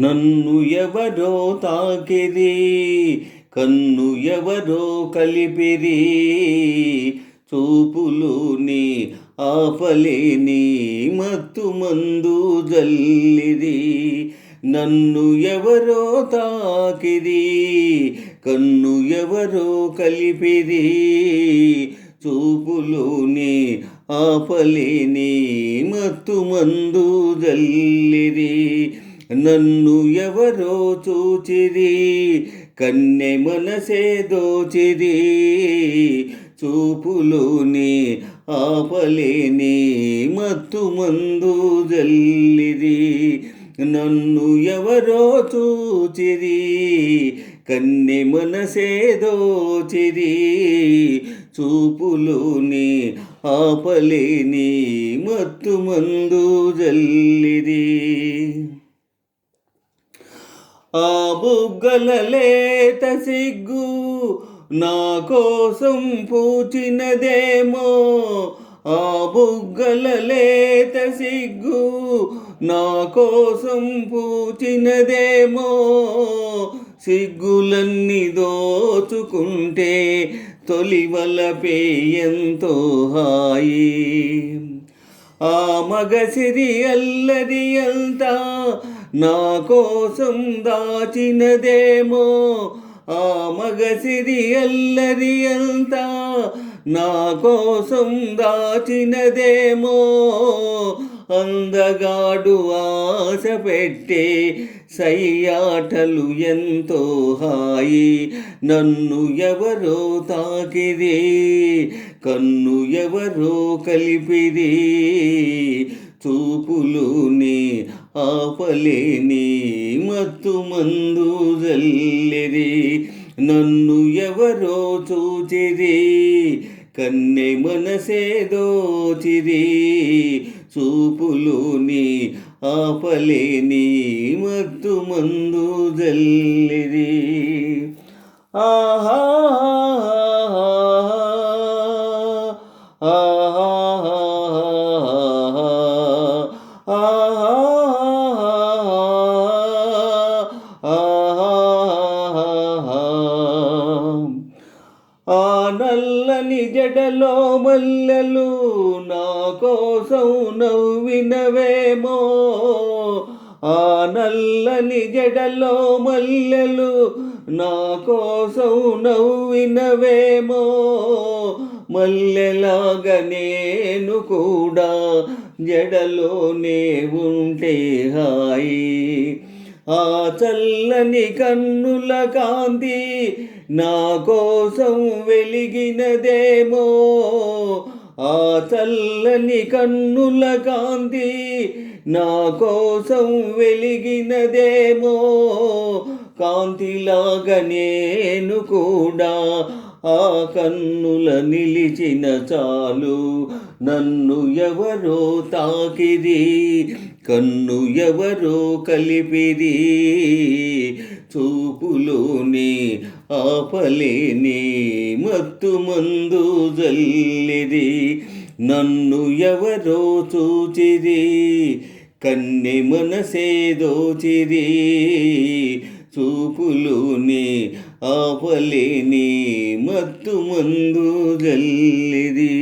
నన్ను ఎవరో తాకిరి, కన్ను ఎవరో కలిపిరి, చూపులోని ఆపలేని మత్తు మందు జల్లిరి. నన్ను ఎవరో తాకిరి, కన్ను ఎవరో కలిపిరి, చూపులోని ఆపలేని మత్తు మందు జల్లిరి. నన్ను ఎవరో చూచిరి, కన్నె మనసే దోచిరి, చూపులోని ఆపలేని మత్తు మందు జల్లిరి. నన్ను ఎవరో చూచిరి, కన్నె మనసే దోచిరి, చూపులోని ఆపలేని మత్తు మందు జల్లిరి. ఆ బుగ్గల లేత సిగ్గు నా కోసం పూచినదేమో, ఆ బుగ్గల లేత సిగ్గు నా కోసం పూచినదేమో, సిగ్గులన్నీ దోచుకుంటే తొలివలపే ఎంతో హాయి. ఆ మగసిరి అల్లరి అంతా నా కోసం దాచినదేమో, ఆ మగసిరి అల్లరి అంతా నా కోసం దాచినదేమో, అందగాడు ఆశ పెట్టే సయ్యాటలు ఎంతో హాయి. నన్ను ఎవరో తాకిరి, కన్ను ఎవరో కలిపిరి, చూపులోని ఆపలేని మత్తు మందు జల్లిరి. నన్ను ఎవరో చూచిరి, కన్నె మనసే దోచిరి, చూపులోని ఆపలేని మత్తు మందు జల్లిరి. ఆహా ఆ నల్లని జడలో మల్లెలు నా కోసం నవ్వినవేమో, ఆ నల్లని జడలో మల్లెలు నా కోసం నవ్వినవేమో, మల్లెలాగా నేను కూడా జడలోనే ఉంటే హాయి. ఆ చల్లని కన్నుల కాంతి నా కోసం వెలిగినదేమో, ఆ చల్లని కన్నుల కాంతి నా కోసం వెలిగినదేమో, కాంతిలాగా నేను కూడా ఆ కన్నుల నిలిచిన చాలు. నన్ను ఎవరో తాకిరి, కన్ను ఎవరో కలిపిరి, చూపులోని ఆపలేని మత్తు మందు జల్లిరి. నన్ను ఎవరో చూచిరి, కన్నె మనసే దోచిరి, చూపులోని ఆపలేని మత్తు మందు జల్లిరి.